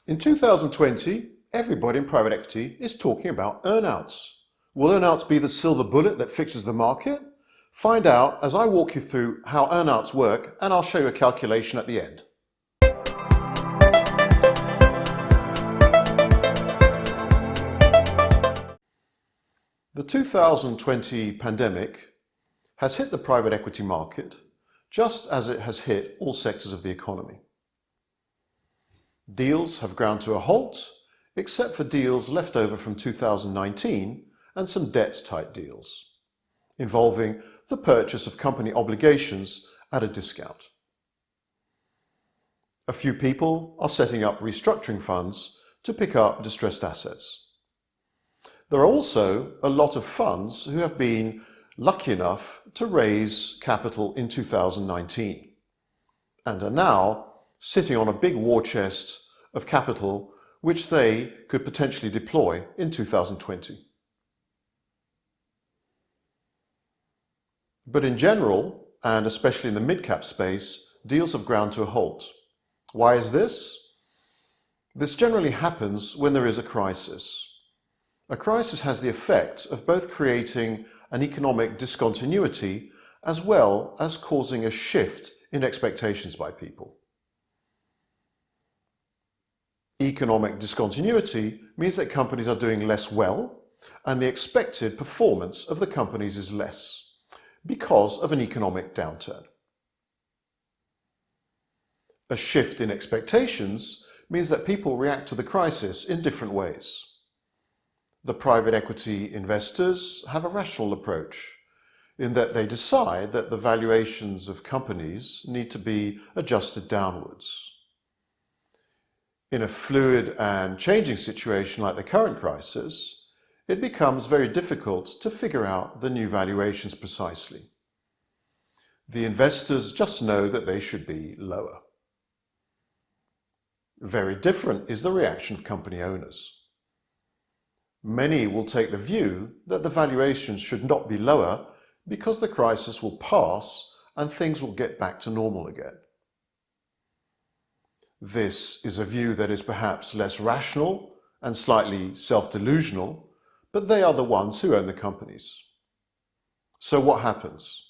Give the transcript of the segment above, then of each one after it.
In 2020, everybody in private equity is talking about earnouts. Will earnouts be the silver bullet that fixes the market? Find out as I walk you through how earnouts work, and I'll show you a calculation at the end. The 2020 pandemic has hit the private equity market just as it has hit all sectors of the economy. Deals have ground to a halt, except for deals left over from 2019 and some debt-type deals, involving the purchase of company obligations at a discount. A few people are setting up restructuring funds to pick up distressed assets. There are also a lot of funds who have been lucky enough to raise capital in 2019 and are now sitting on a big war chest of capital which they could potentially deploy in 2020. But in general, and especially in the mid-cap space, deals have ground to a halt. Why is this? This generally happens when there is a crisis. A crisis has the effect of both creating an economic discontinuity as well as causing a shift in expectations by people. Economic discontinuity means that companies are doing less well and the expected performance of the companies is less because of an economic downturn. A shift in expectations means that people react to the crisis in different ways. The private equity investors have a rational approach in that they decide that the valuations of companies need to be adjusted downwards. In a fluid and changing situation like the current crisis, it becomes very difficult to figure out the new valuations precisely. The investors just know that they should be lower. Very different is the reaction of company owners. Many will take the view that the valuations should not be lower because the crisis will pass and things will get back to normal again. This is a view that is perhaps less rational and slightly self-delusional, but they are the ones who own the companies. So what happens?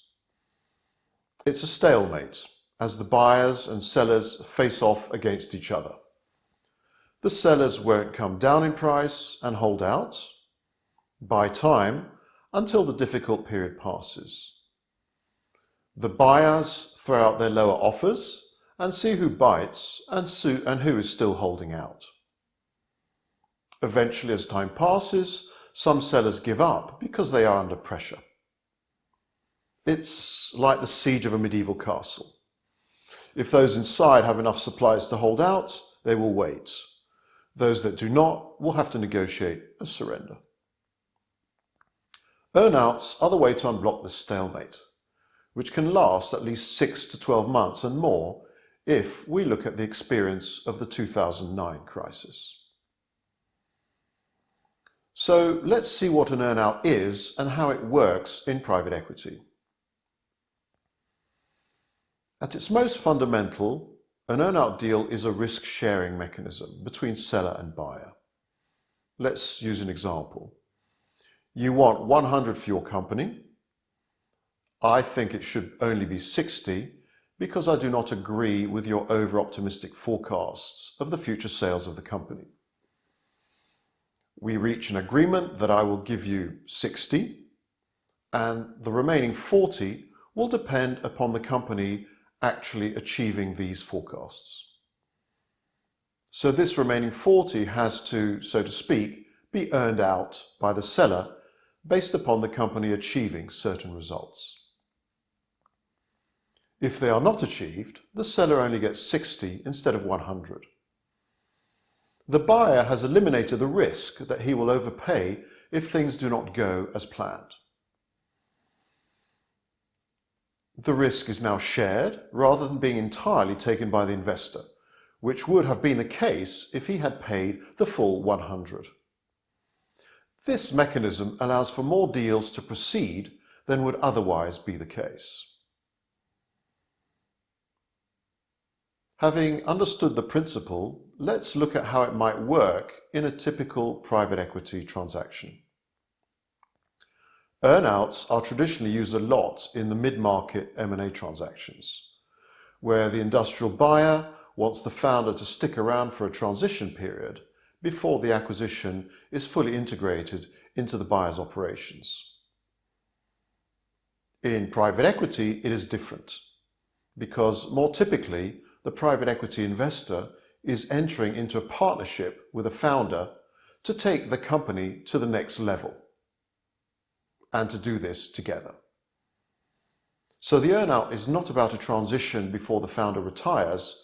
It's a stalemate as the buyers and sellers face off against each other. The sellers won't come down in price and hold out, buy time until the difficult period passes. The buyers throw out their lower offers and see who bites and who is still holding out. Eventually, as time passes, some sellers give up because they are under pressure. It's like the siege of a medieval castle. If those inside have enough supplies to hold out, they will wait. Those that do not will have to negotiate a surrender. Earnouts are the way to unblock this stalemate, which can last at least 6 to 12 months and more if we look at the experience of the 2009 crisis. So let's see what an earnout is and how it works in private equity. At its most fundamental, an earnout deal is a risk-sharing mechanism between seller and buyer. Let's use an example. You want 100 for your company. I think it should only be 60 because I do not agree with your over-optimistic forecasts of the future sales of the company. We reach an agreement that I will give you 60 and the remaining 40 will depend upon the company actually achieving these forecasts. So this remaining 40 has to, so to speak, be earned out by the seller based upon the company achieving certain results. If they are not achieved, the seller only gets 60 instead of 100. The buyer has eliminated the risk that he will overpay if things do not go as planned. The risk is now shared rather than being entirely taken by the investor, which would have been the case if he had paid the full 100. This mechanism allows for more deals to proceed than would otherwise be the case. Having understood the principle, let's look at how it might work in a typical private equity transaction. Earnouts are traditionally used a lot in the mid-market M&A transactions, where the industrial buyer wants the founder to stick around for a transition period before the acquisition is fully integrated into the buyer's operations. In private equity, it is different, because more typically, the private equity investor is entering into a partnership with a founder to take the company to the next level, and to do this together. So the earnout is not about a transition before the founder retires,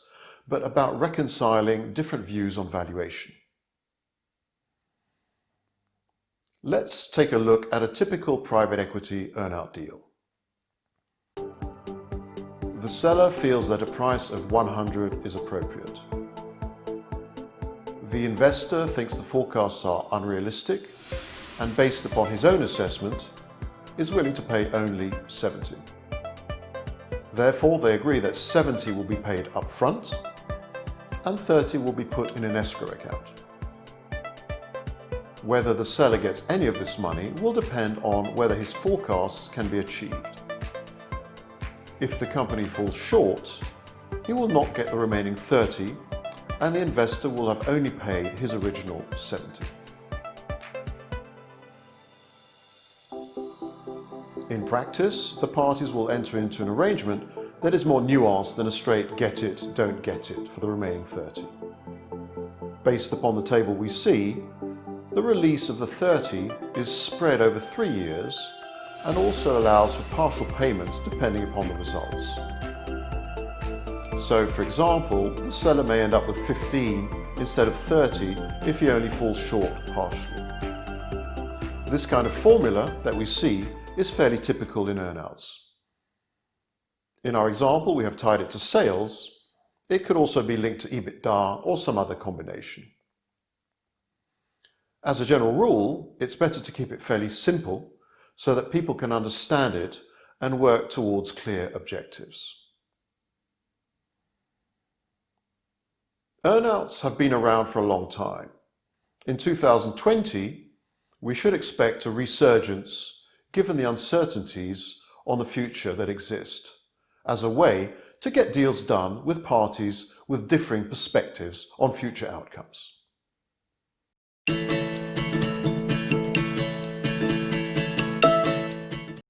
but about reconciling different views on valuation. Let's take a look at a typical private equity earnout deal. The seller feels that a price of 100 is appropriate. The investor thinks the forecasts are unrealistic and, based upon his own assessment, is willing to pay only 70. Therefore, they agree that 70 will be paid up front and 30 will be put in an escrow account. Whether the seller gets any of this money will depend on whether his forecasts can be achieved. If the company falls short, he will not get the remaining 30 and the investor will have only paid his original 70. In practice, the parties will enter into an arrangement that is more nuanced than a straight get it, don't get it for the remaining 30. Based upon the table we see, the release of the 30 is spread over 3 years and also allows for partial payment depending upon the results. So, for example, the seller may end up with 15 instead of 30 if he only falls short partially. This kind of formula that we see is fairly typical in earnouts. In our example, we have tied it to sales. It could also be linked to EBITDA or some other combination. As a general rule, it's better to keep it fairly simple so that people can understand it and work towards clear objectives. Earnouts have been around for a long time. In 2020, we should expect a resurgence given the uncertainties on the future that exist, as a way to get deals done with parties with differing perspectives on future outcomes.